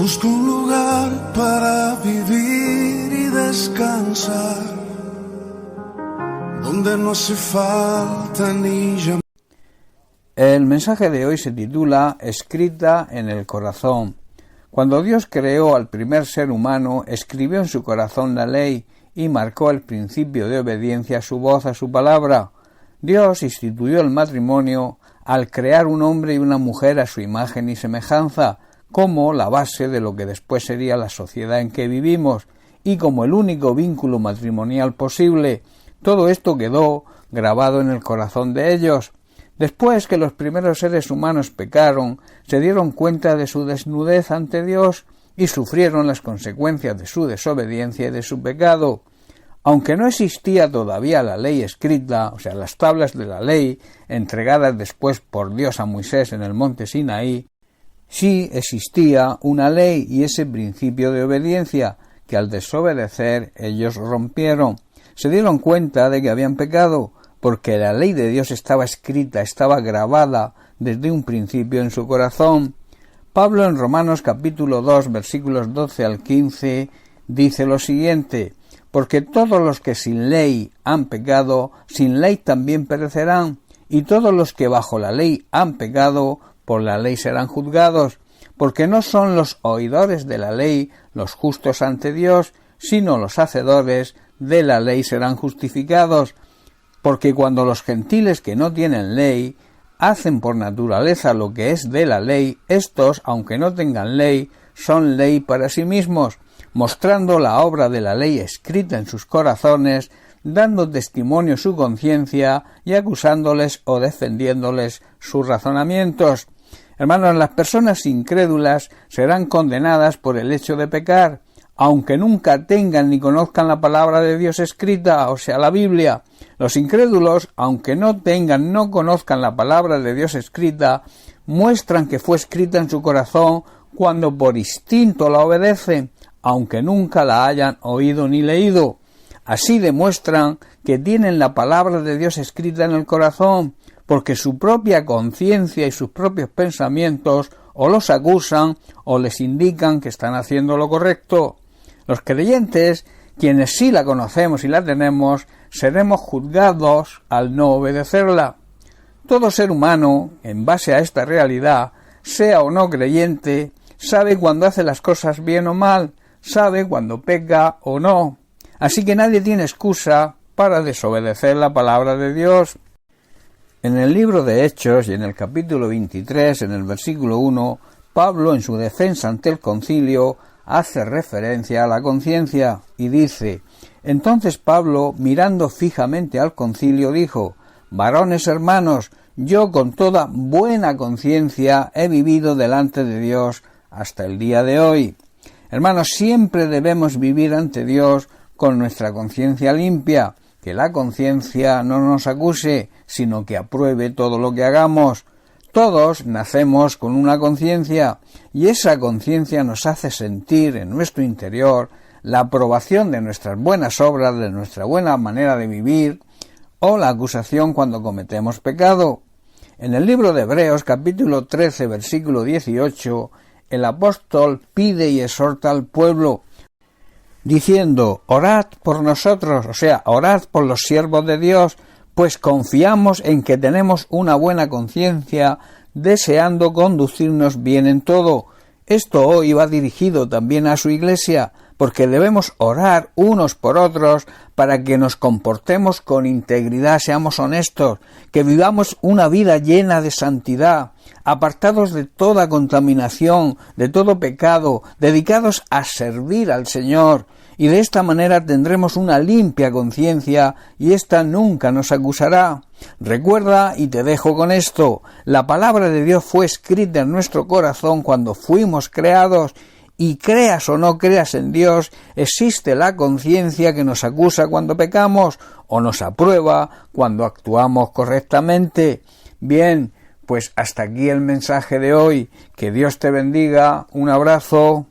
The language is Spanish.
Busco un lugar para vivir y descansar, donde no hace falta ni llamar. El mensaje de hoy se titula Escrita en el corazón. Cuando Dios creó al primer ser humano, escribió en su corazón la ley y marcó el principio de obediencia a su voz, a su palabra. Dios instituyó el matrimonio al crear un hombre y una mujer a su imagen y semejanza, como la base de lo que después sería la sociedad en que vivimos, y como el único vínculo matrimonial posible. Todo esto quedó grabado en el corazón de ellos. Después que los primeros seres humanos pecaron, se dieron cuenta de su desnudez ante Dios y sufrieron las consecuencias de su desobediencia y de su pecado. Aunque no existía todavía la ley escrita, o sea, las tablas de la ley, entregadas después por Dios a Moisés en el monte Sinaí, sí existía una ley y ese principio de obediencia que al desobedecer ellos rompieron. Se dieron cuenta de que habían pecado, porque la ley de Dios estaba escrita, estaba grabada desde un principio en su corazón. Pablo en Romanos capítulo 2, versículos 12 al 15, dice lo siguiente: porque todos los que sin ley han pecado, sin ley también perecerán, y todos los que bajo la ley han pecado, por la ley serán juzgados, porque no son los oidores de la ley los justos ante Dios, sino los hacedores de la ley serán justificados. Porque cuando los gentiles que no tienen ley hacen por naturaleza lo que es de la ley, estos, aunque no tengan ley, son ley para sí mismos, mostrando la obra de la ley escrita en sus corazones, dando testimonio su conciencia y acusándoles o defendiéndoles sus razonamientos. Hermanos, las personas incrédulas serán condenadas por el hecho de pecar, aunque nunca tengan ni conozcan la palabra de Dios escrita, o sea, la Biblia. Los incrédulos, aunque no conozcan la palabra de Dios escrita, muestran que fue escrita en su corazón cuando por instinto la obedecen, aunque nunca la hayan oído ni leído. Así demuestran que tienen la palabra de Dios escrita en el corazón, porque su propia conciencia y sus propios pensamientos o los acusan o les indican que están haciendo lo correcto. Los creyentes, quienes sí la conocemos y la tenemos, seremos juzgados al no obedecerla. Todo ser humano, en base a esta realidad, sea o no creyente, sabe cuando hace las cosas bien o mal, sabe cuando peca o no. Así que nadie tiene excusa para desobedecer la palabra de Dios. En el libro de Hechos y en el capítulo 23, en el versículo 1, Pablo, en su defensa ante el concilio, hace referencia a la conciencia y dice: entonces Pablo, mirando fijamente al concilio, dijo: varones hermanos, yo con toda buena conciencia he vivido delante de Dios hasta el día de hoy. Hermanos, siempre debemos vivir ante Dios con nuestra conciencia limpia, que la conciencia no nos acuse, sino que apruebe todo lo que hagamos. Todos nacemos con una conciencia, y esa conciencia nos hace sentir en nuestro interior la aprobación de nuestras buenas obras, de nuestra buena manera de vivir, o la acusación cuando cometemos pecado. En el libro de Hebreos, capítulo 13, versículo 18, el apóstol pide y exhorta al pueblo, diciendo: orad por nosotros, o sea, orad por los siervos de Dios, pues confiamos en que tenemos una buena conciencia, deseando conducirnos bien en todo. Esto hoy va dirigido también a su iglesia, porque debemos orar unos por otros para que nos comportemos con integridad, seamos honestos, que vivamos una vida llena de santidad, apartados de toda contaminación, de todo pecado, dedicados a servir al Señor, y de esta manera tendremos una limpia conciencia y ésta nunca nos acusará. Recuerda, y te dejo con esto, la palabra de Dios fue escrita en nuestro corazón cuando fuimos creados, y creas o no creas en Dios, existe la conciencia que nos acusa cuando pecamos o nos aprueba cuando actuamos correctamente. Bien, pues hasta aquí el mensaje de hoy. Que Dios te bendiga. Un abrazo.